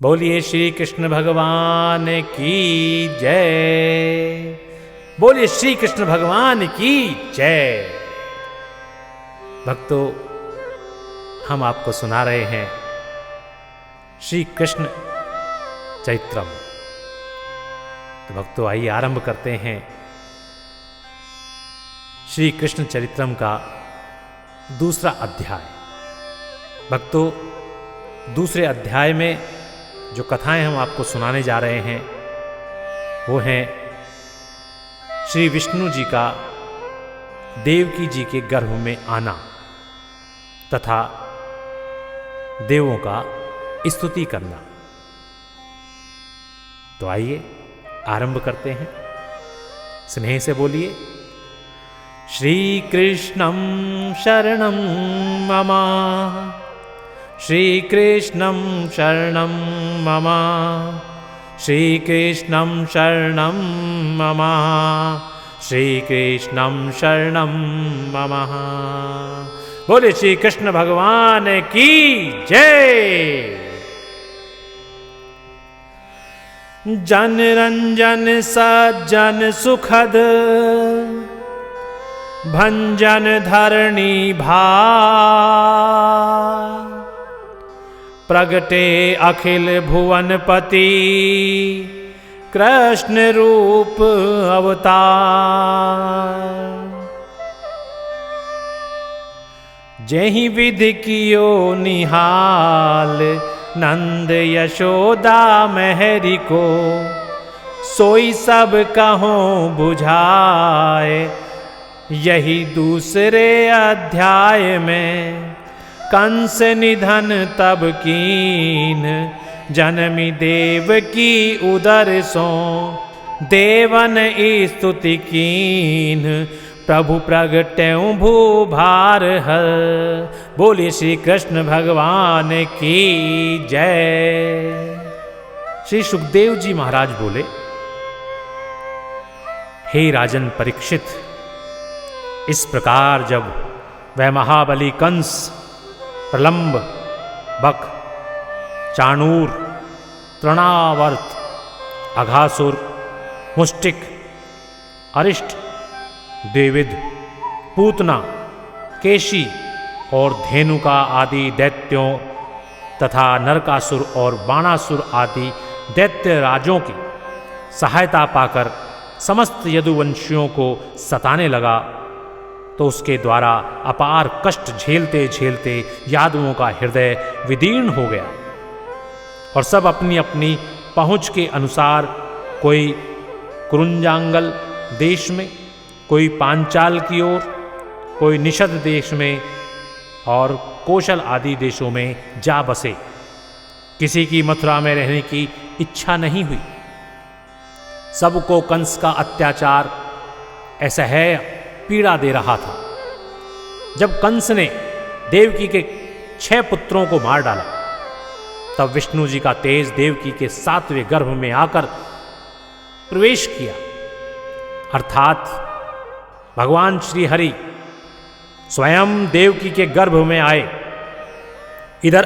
बोलिए श्री कृष्ण भगवान की जय। बोलिए श्री कृष्ण भगवान की जय। भक्तों, हम आपको सुना रहे हैं श्री कृष्ण चरित्रम। तो भक्तों, आइए आरंभ करते हैं श्री कृष्ण चरित्रम का दूसरा अध्याय। भक्तों, दूसरे अध्याय में जो कथाएं हम आपको सुनाने जा रहे हैं वो हैं श्री विष्णु जी का देवकी जी के गर्भ में आना तथा देवों का स्तुति करना। तो आइए आरंभ करते हैं। स्नेह से बोलिए, श्री कृष्णं शरणं मम, श्री कृष्णं शरणं मम, श्री कृष्णं शरणं मम, श्री कृष्णं शरणं मम। बोले श्री कृष्ण भगवान की जय। जन रंजन सज्जन सुखद, भंजन धरणी भार, प्रगटे अखिल भुवनपति, कृष्ण रूप अवतार। जेहि विधि कियो निहाल, नंद यशोदा महरी को, सोई सब कहों बुझाए। यही दूसरे अध्याय में कंस निधन तब कीन, जनमी देव की उदर सो, देवन स्तुति कीन, प्रभु प्रगट्यों भूभार हर। बोलिए श्री कृष्ण भगवान की जय। श्री सुखदेव जी महाराज बोले, हे राजन परीक्षित, इस प्रकार जब वह महाबली कंस, प्रलंब, बक, चाणूर, तृणावर्त, अघासुर, मुष्टिक, अरिष्ट, द्विविद, पूतना, केशी और धेनुका आदि दैत्यों तथा नरकासुर और बाणासुर आदि दैत्य राजों की सहायता पाकर समस्त यदुवंशियों को सताने लगा, तो उसके द्वारा अपार कष्ट झेलते झेलते यादवों का हृदय विदीर्ण हो गया और सब अपनी अपनी पहुंच के अनुसार, कोई कुरुंजांगल देश में, कोई पांचाल की ओर, कोई निषद देश में और कौशल आदि देशों में जा बसे। किसी की मथुरा में रहने की इच्छा नहीं हुई। सबको कंस का अत्याचार असह्य पीड़ा दे रहा था। जब कंस ने देवकी के 6 पुत्रों को मार डाला, तब विष्णु जी का तेज देवकी के 7वें गर्भ में आकर प्रवेश किया, अर्थात भगवान श्री हरि स्वयं देवकी के गर्भ में आए। इधर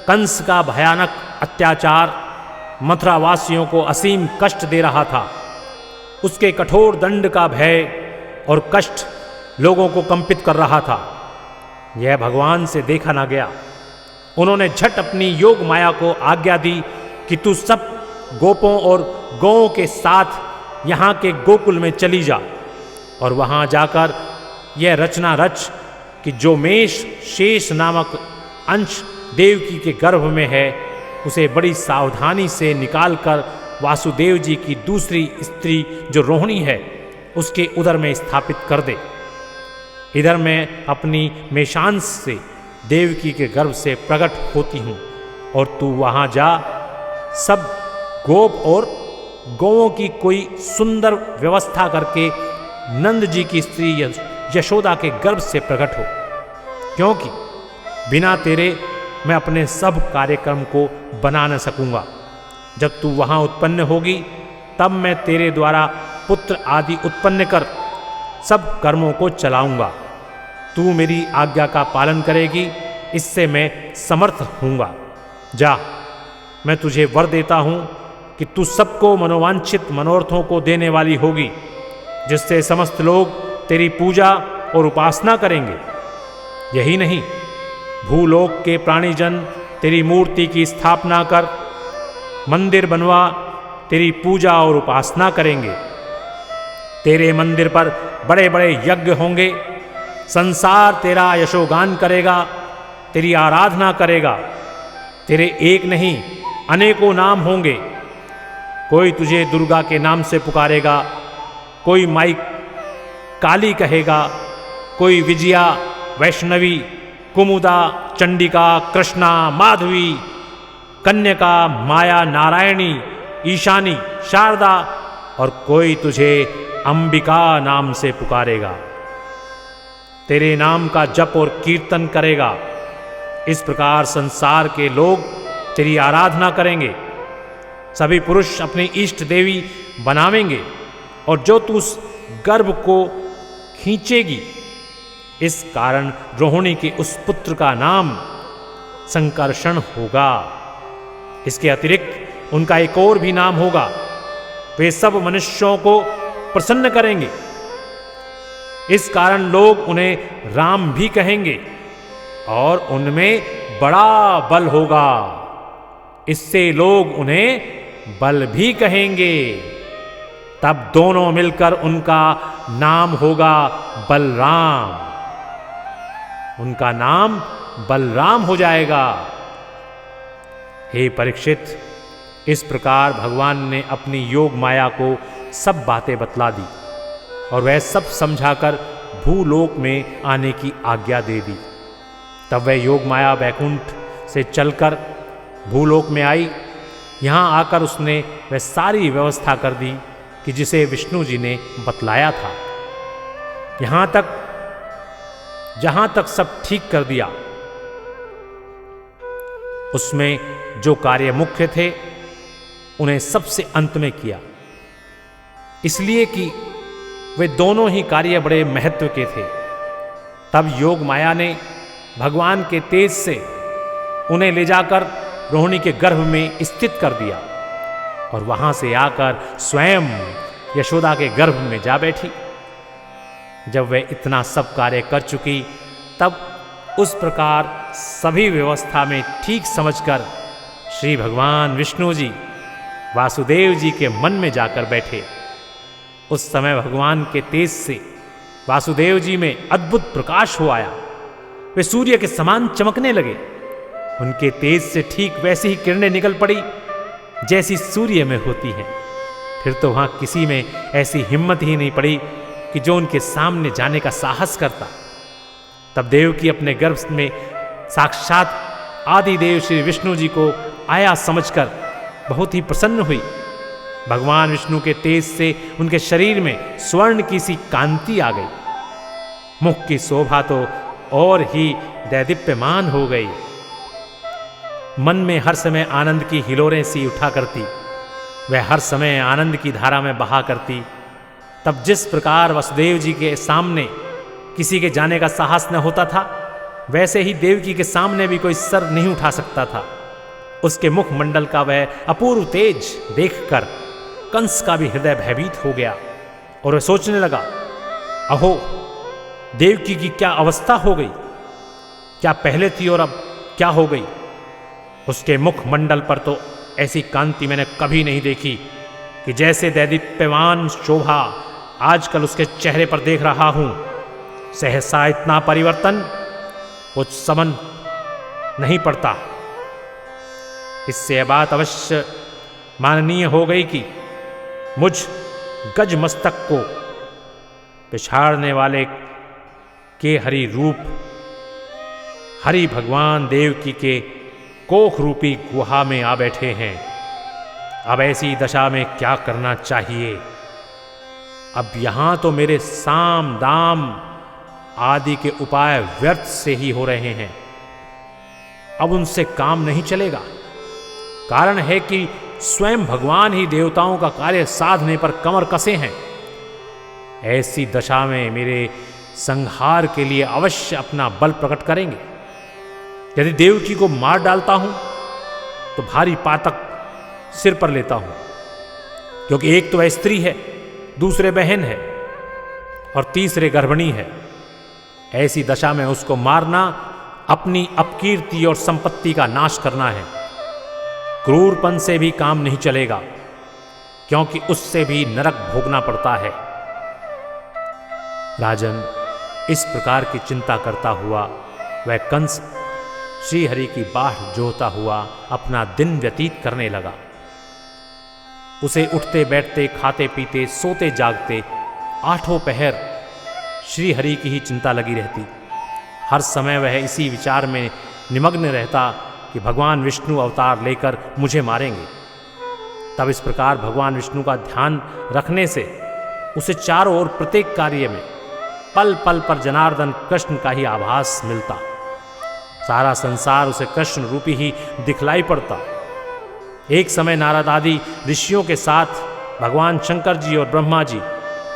कंस का भयानक अत्याचार मथुरावासियों को असीम कष्ट दे रहा था। उसके कठोर दंड का भय और कष्ट लोगों को कंपित कर रहा था। यह भगवान से देखा ना गया। उन्होंने झट अपनी योग माया को आज्ञा दी कि तू सब गोपों और गौओं के साथ यहाँ के गोकुल में चली जा और वहाँ जाकर यह रचना रच कि जो मेष शेष नामक अंश देवकी के गर्भ में है, उसे बड़ी सावधानी से निकालकर वासुदेव जी की दूसरी स्त्री जो रोहिणी है, उसके उदर में स्थापित कर दे। इधर मैं अपनी मेषांश से देवकी के गर्भ से प्रकट होती हूँ और तू वहाँ जा, सब गोप और गौओं की कोई सुंदर व्यवस्था करके नंद जी की स्त्री यशोदा के गर्भ से प्रकट हो, क्योंकि बिना तेरे मैं अपने सब कार्यक्रम को बना न सकूँगा। जब तू वहाँ उत्पन्न होगी, तब मैं तेरे द्वारा पुत्र आदि उत्पन्न कर सब कर्मों को चलाऊंगा। तू मेरी आज्ञा का पालन करेगी, इससे मैं समर्थ हूँगा। जा, मैं तुझे वर देता हूँ कि तू सबको मनोवांछित मनोरथों को देने वाली होगी, जिससे समस्त लोग तेरी पूजा और उपासना करेंगे। यही नहीं, भूलोक के प्राणीजन तेरी मूर्ति की स्थापना कर मंदिर बनवा तेरी पूजा और उपासना करेंगे। तेरे मंदिर पर बड़े बड़े यज्ञ होंगे, संसार तेरा यशोगान करेगा, तेरी आराधना करेगा। तेरे एक नहीं अनेकों नाम होंगे। कोई तुझे दुर्गा के नाम से पुकारेगा, कोई माई काली कहेगा, कोई विजया, वैष्णवी, कुमुदा, चंडिका, कृष्णा, माधवी, कन्यका, माया, नारायणी, ईशानी, शारदा, और कोई तुझे अंबिका नाम से पुकारेगा। तेरे नाम का जप और कीर्तन करेगा। इस प्रकार संसार के लोग तेरी आराधना करेंगे। सभी पुरुष अपनी इष्ट देवी बनावेंगे, और जो तू उस गर्भ को खींचेगी, इस कारण रोहिणी के उस पुत्र का नाम संकर्षण होगा। इसके अतिरिक्त उनका एक और भी नाम होगा। वे सब मनुष्यों को प्रसन्न करेंगे। इस कारण लोग उन्हें राम भी कहेंगे, और उनमें बड़ा बल होगा। इससे लोग उन्हें बल भी कहेंगे। तब दोनों मिलकर उनका नाम होगा बलराम। उनका नाम बलराम हो जाएगा। हे परीक्षित, इस प्रकार भगवान ने अपनी योग माया को सब बातें बतला दी, और वह सब समझाकर भूलोक में आने की आज्ञा दे दी। तब वह योग माया वैकुंठ से चलकर भूलोक में आई। यहाँ आकर उसने वह सारी व्यवस्था कर दी कि जिसे विष्णु जी ने बतलाया था। यहाँ तक जहाँ तक सब ठीक कर दिया। उसमें जो कार्य मुख्य थे उन्हें सबसे अंत में किया, इसलिए कि वे दोनों ही कार्य बड़े महत्व के थे। तब योग माया ने भगवान के तेज से उन्हें ले जाकर रोहिणी के गर्भ में स्थित कर दिया, और वहां से आकर स्वयं यशोदा के गर्भ में जा बैठी। जब वह इतना सब कार्य कर चुकी, तब उस प्रकार सभी व्यवस्था में ठीक समझकर श्री भगवान विष्णु जी वासुदेव जी के मन में जाकर बैठे। उस समय भगवान के तेज से वासुदेव जी में अद्भुत प्रकाश हो आया। वे सूर्य के समान चमकने लगे। उनके तेज से ठीक वैसी ही किरणें निकल पड़ी जैसी सूर्य में होती हैं। फिर तो वहां किसी में ऐसी हिम्मत ही नहीं पड़ी कि जो उनके सामने जाने का साहस करता। तब देवकी अपने गर्भ में साक्षात आदिदेव श्री विष्णु जी को आया समझकर बहुत ही प्रसन्न हुई। भगवान विष्णु के तेज से उनके शरीर में स्वर्ण की सी कांति आ गई। मुख की शोभा तो और ही दैदीप्यमान हो गई। मन में हर समय आनंद की हिलोरें सी उठा करती। वह हर समय आनंद की धारा में बहा करती। तब जिस प्रकार वसुदेव जी के सामने किसी के जाने का साहस न होता था, वैसे ही देवकी के सामने भी कोई सर नहीं उठा सकता था। उसके मुख मंडल का वह अपूर्व तेज देखकर कंस का भी हृदय भयभीत हो गया, और वह सोचने लगा, अहो, देवकी की क्या अवस्था हो गई। क्या पहले थी और अब क्या हो गई। उसके मुख मंडल पर तो ऐसी कांति मैंने कभी नहीं देखी कि जैसे दैदीप्यमान शोभा आजकल उसके चेहरे पर देख रहा हूं। सहसा इतना परिवर्तन कुछ समझ नहीं पड़ता। इससे यह बात अवश्य माननीय हो गई कि मुझ गज मस्तक को पिछाड़ने वाले के हरि रूप हरि भगवान देवकी के कोख रूपी गुहा में आ बैठे हैं। अब ऐसी दशा में क्या करना चाहिए। अब यहां तो मेरे साम दाम आदि के उपाय व्यर्थ से ही हो रहे हैं। अब उनसे काम नहीं चलेगा। कारण है कि स्वयं भगवान ही देवताओं का कार्य साधने पर कमर कसे हैं। ऐसी दशा में मेरे संहार के लिए अवश्य अपना बल प्रकट करेंगे। यदि देवकी को मार डालता हूं तो भारी पातक सिर पर लेता हूं, क्योंकि एक तो वह स्त्री है, दूसरे बहन है और तीसरे गर्भिणी है। ऐसी दशा में उसको मारना अपनी अपकीर्ति और संपत्ति का नाश करना है। क्रूरपन से भी काम नहीं चलेगा, क्योंकि उससे भी नरक भोगना पड़ता है। राजन, इस प्रकार की चिंता करता हुआ वह कंस श्रीहरि की बाढ़ जोहता हुआ अपना दिन व्यतीत करने लगा। उसे उठते बैठते, खाते पीते, सोते जागते आठों पहर श्रीहरि की ही चिंता लगी रहती। हर समय वह इसी विचार में निमग्न रहता कि भगवान विष्णु अवतार लेकर मुझे मारेंगे। तब इस प्रकार भगवान विष्णु का ध्यान रखने से उसे चारों ओर प्रत्येक कार्य में पल पल पर जनार्दन कृष्ण का ही आभास मिलता। सारा संसार उसे कृष्ण रूपी ही दिखलाई पड़ता। एक समय नारद आदि ऋषियों के साथ भगवान शंकर जी और ब्रह्मा जी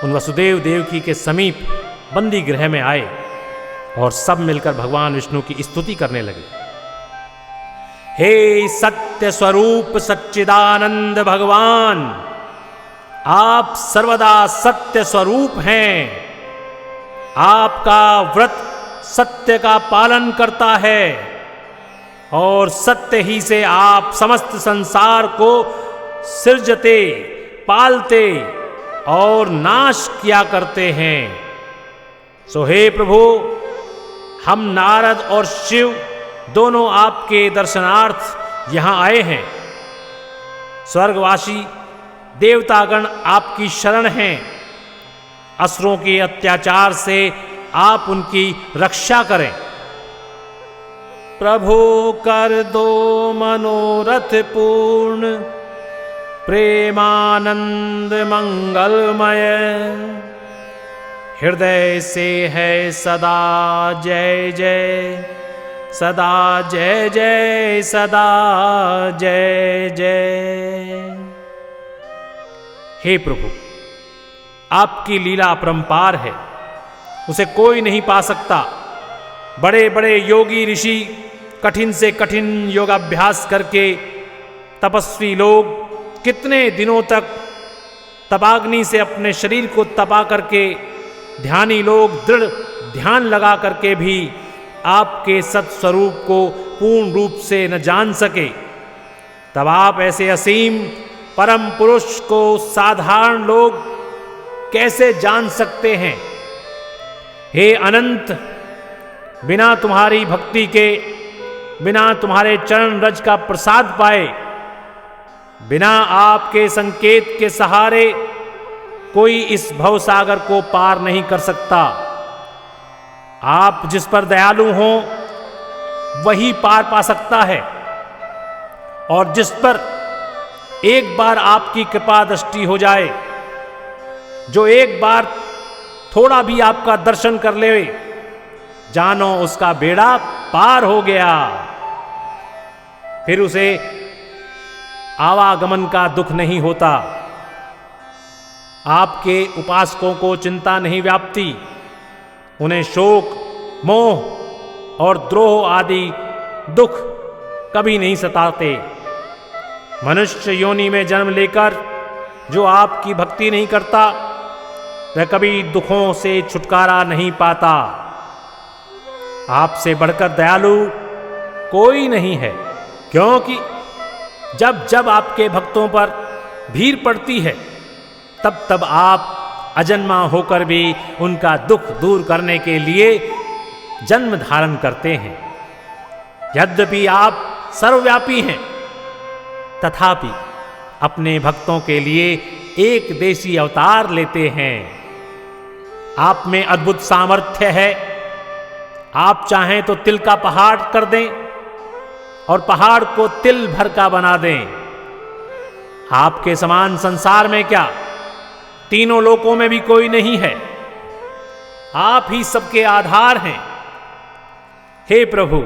उन वसुदेव देवकी के समीप बंदी गृह में आए और सब मिलकर भगवान विष्णु की स्तुति करने लगे। हे सत्य स्वरूप सच्चिदानंद भगवान, आप सर्वदा सत्य स्वरूप हैं। आपका व्रत सत्य का पालन करता है और सत्य ही से आप समस्त संसार को सृजते, पालते और नाश किया करते हैं। सो हे प्रभु, हम नारद और शिव दोनों आपके दर्शनार्थ यहां आए हैं। स्वर्गवासी देवतागण आपकी शरण हैं। असुरों के अत्याचार से आप उनकी रक्षा करें। प्रभु कर दो मनोरथ पूर्ण, प्रेमानंद मंगलमय। हृदय से है सदा जय जय, सदा जय जय, सदा जय जय। हे प्रभु, आपकी लीला अपरंपार है, उसे कोई नहीं पा सकता। बड़े बड़े योगी ऋषि कठिन से कठिन योगाभ्यास करके, तपस्वी लोग कितने दिनों तक तपाग्नि से अपने शरीर को तपा करके, ध्यानी लोग दृढ़ ध्यान लगा करके भी आपके सत्स्वरूप को पूर्ण रूप से न जान सके। तब आप ऐसे असीम परम पुरुष को साधारण लोग कैसे जान सकते हैं? हे अनंत, बिना तुम्हारी भक्ति के, बिना तुम्हारे चरण रज का प्रसाद पाए, बिना आपके संकेत के सहारे कोई इस भवसागर को पार नहीं कर सकता। आप जिस पर दयालु हों वही पार पा सकता है, और जिस पर एक बार आपकी कृपा दृष्टि हो जाए, जो एक बार थोड़ा भी आपका दर्शन कर ले, जानो उसका बेड़ा पार हो गया। फिर उसे आवागमन का दुख नहीं होता। आपके उपासकों को चिंता नहीं व्यापती। उन्हें शोक, मोह और द्रोह आदि दुख कभी नहीं सताते। मनुष्य योनि में जन्म लेकर जो आपकी भक्ति नहीं करता, वह कभी दुखों से छुटकारा नहीं पाता। आपसे बढ़कर दयालु कोई नहीं है, क्योंकि जब जब आपके भक्तों पर भीड़ पड़ती है, तब तब आप अजन्मा होकर भी उनका दुख दूर करने के लिए जन्म धारण करते हैं। यद्यपि आप सर्वव्यापी हैं, तथापि अपने भक्तों के लिए एक देशी अवतार लेते हैं। आप में अद्भुत सामर्थ्य है। आप चाहें तो तिल का पहाड़ कर दें और पहाड़ को तिल भर का बना दें। आपके समान संसार में क्या, तीनों लोकों में भी कोई नहीं है। आप ही सबके आधार हैं। हे प्रभु,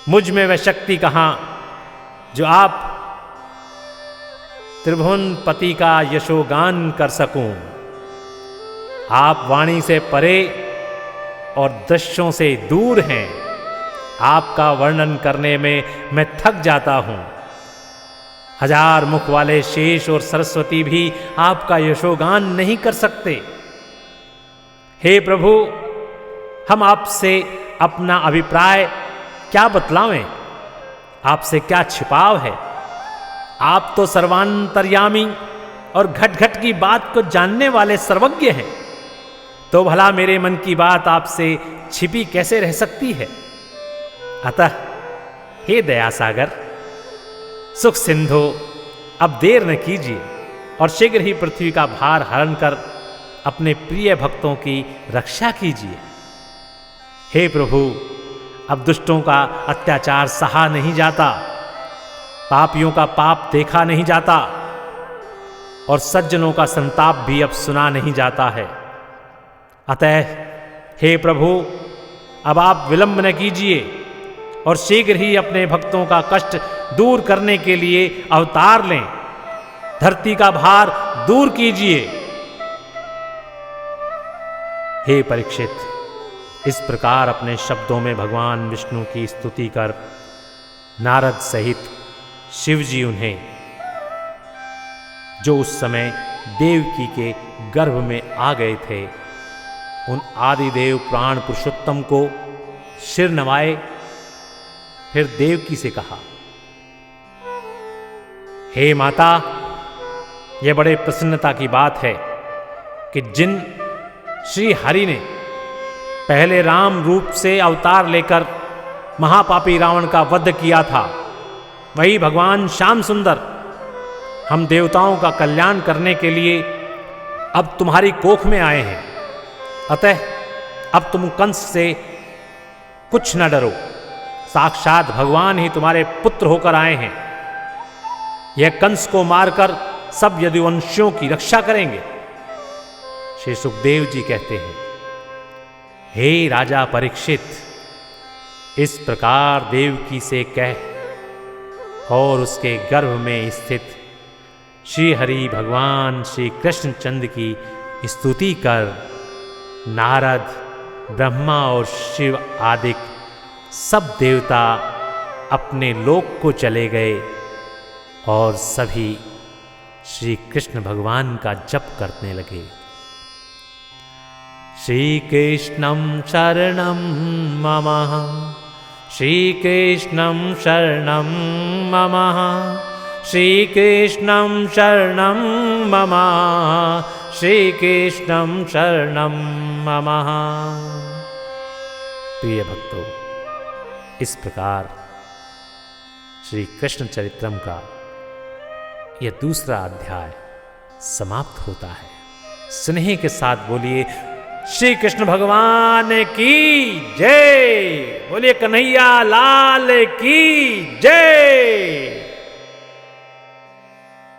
मुझ में वह शक्ति कहां जो आप त्रिभुवन पति का यशोगान कर सकूं। आप वाणी से परे और दृश्यों से दूर हैं। आपका वर्णन करने में मैं थक जाता हूं। हजार मुख वाले शेष और सरस्वती भी आपका यशोगान नहीं कर सकते। हे प्रभु, हम आपसे अपना अभिप्राय क्या बतलावें? आपसे क्या छिपाव है? आप तो सर्वांतर्यामी और घट घट की बात को जानने वाले सर्वज्ञ हैं। तो भला मेरे मन की बात आपसे छिपी कैसे रह सकती है? अतः हे दया सागर, सुख सिंधु, अब देर न कीजिए और शीघ्र ही पृथ्वी का भार हरण कर अपने प्रिय भक्तों की रक्षा कीजिए। हे प्रभु, अब दुष्टों का अत्याचार सहा नहीं जाता, पापियों का पाप देखा नहीं जाता और सज्जनों का संताप भी अब सुना नहीं जाता है। अतः हे प्रभु, अब आप विलंब न कीजिए और शीघ्र ही अपने भक्तों का कष्ट दूर करने के लिए अवतार लें। धरती का भार दूर कीजिए। हे परीक्षित, इस प्रकार अपने शब्दों में भगवान विष्णु की स्तुति कर नारद सहित शिवजी उन्हें, जो उस समय देवकी के गर्भ में आ गए थे, उन आदिदेव प्राण पुरुषोत्तम को सिर नवाए। फिर देवकी से कहा, हे माता, यह बड़े प्रसन्नता की बात है कि जिन श्री हरि ने पहले राम रूप से अवतार लेकर महापापी रावण का वध किया था, वही भगवान श्याम सुंदर हम देवताओं का कल्याण करने के लिए अब तुम्हारी कोख में आए हैं। अतः अब तुम कंस से कुछ न डरो, साक्षात भगवान ही तुम्हारे पुत्र होकर आए हैं। यह कंस को मारकर सब यदुवंशियों की रक्षा करेंगे। श्री सुखदेव जी कहते हैं, हे राजा परीक्षित, इस प्रकार देवकी से कह और उसके गर्भ में स्थित श्री हरि भगवान श्री कृष्ण चंद्र की स्तुति कर नारद, ब्रह्मा और शिव आदि सब देवता अपने लोक को चले गए और सभी श्री कृष्ण भगवान का जप करने लगे। श्री कृष्णं शरणं मम, श्री कृष्णं शरणं मम, श्री कृष्णं शरणं मम, श्री कृष्णं शरणं मम। प्रिय भक्तों, इस प्रकार श्री कृष्ण चरित्रम का यह दूसरा अध्याय समाप्त होता है। स्नेह के साथ बोलिए श्री कृष्ण भगवान की जय, बोलिए कन्हैया लाल की जय।